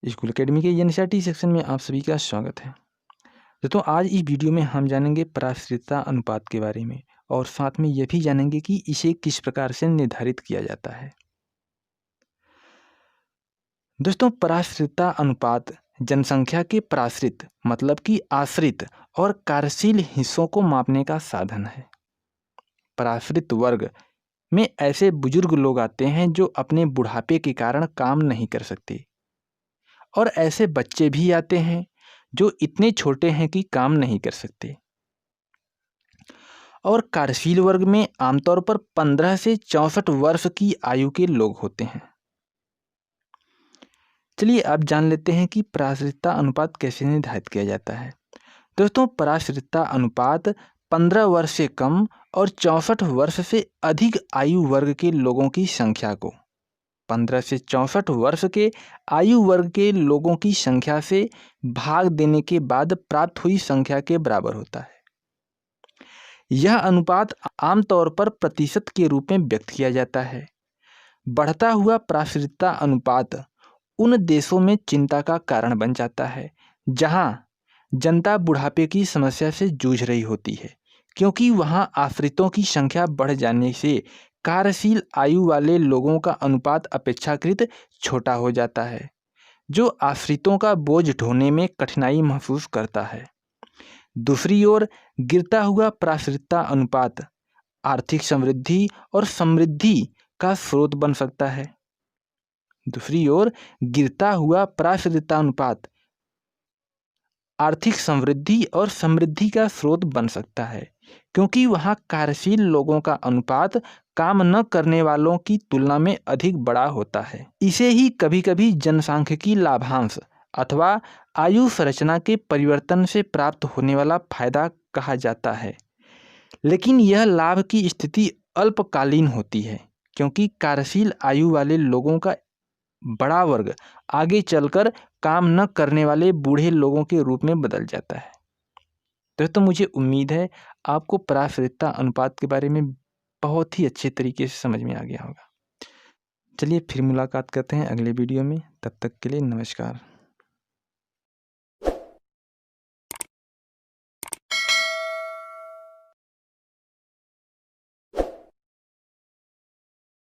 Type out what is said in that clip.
School academy के NCERT section में आप सभी का स्वागत है। दोस्तों, आज इस वीडियो में हम जानेंगे पराश्रितता अनुपात के बारे में और साथ में यह भी जानेंगे कि इसे किस प्रकार से निर्धारित किया जाता है। दोस्तों, पराश्रितता अनुपात जनसंख्या के पराश्रित मतलब कि आश्रित और कार्यशील हिस्सों को मापने का साधन है। पराश्रित वर्ग में ऐसे बुजुर्ग लोग आते हैं जो अपने बुढ़ापे के कारण काम नहीं कर सकते, और ऐसे बच्चे भी आते हैं जो इतने छोटे हैं कि काम नहीं कर सकते। और कार्यशील वर्ग में आमतौर पर 15 से 64 वर्ष की आयु के लोग होते हैं। चलिए अब जान लेते हैं कि पराश्रितता अनुपात कैसे निर्धारित किया जाता है। दोस्तों, पराश्रितता अनुपात 15 वर्ष से कम और 64 वर्ष से अधिक आयु वर्ग के लोगों की संख्या को 15 से 64 वर्ष के आयु वर्ग के लोगों की संख्या से भाग देने के बाद प्राप्त हुई संख्या के बराबर होता है। यह अनुपात आमतौर पर प्रतिशत के रूप में व्यक्त किया जाता है। बढ़ता हुआ पराश्रितता अनुपात उन देशों में चिंता का कारण बन जाता है जहां जनता बुढ़ापे की समस्या से जूझ रही होती है, क्योंकि वहां आश्रितों की संख्या बढ़ जाने से कार्यशील आयु वाले लोगों का अनुपात अपेक्षाकृत छोटा हो जाता है, जो आश्रितों का बोझ ढोने में कठिनाई महसूस करता है। दूसरी ओर, गिरता हुआ पराश्रितता अनुपात आर्थिक समृद्धि और समृद्धि का स्रोत बन सकता है। दूसरी ओर, गिरता हुआ पराश्रितता अनुपात आर्थिक समृद्धि और समृद्धि का स्रोत बन सकता है, क्योंकि वहाँ कार्यशील लोगों का अनुपात काम न करने वालों की तुलना में अधिक बड़ा होता है। इसे ही कभी कभी जनसांख्यिकी लाभांश अथवा आयु संरचना के परिवर्तन से प्राप्त होने वाला फायदा कहा जाता है। लेकिन यह लाभ की स्थिति अल्पकालीन होती है, क्योंकि कार्यशील आयु वाले लोगों का बड़ा वर्ग आगे चलकर काम न करने वाले बूढ़े लोगों के रूप में बदल जाता है। दोस्तों, मुझे उम्मीद है आपको पराश्रितता अनुपात के बारे में बहुत ही अच्छे तरीके से समझ में आ गया होगा। चलिए फिर मुलाकात करते हैं अगले वीडियो में। तब तक के लिए नमस्कार।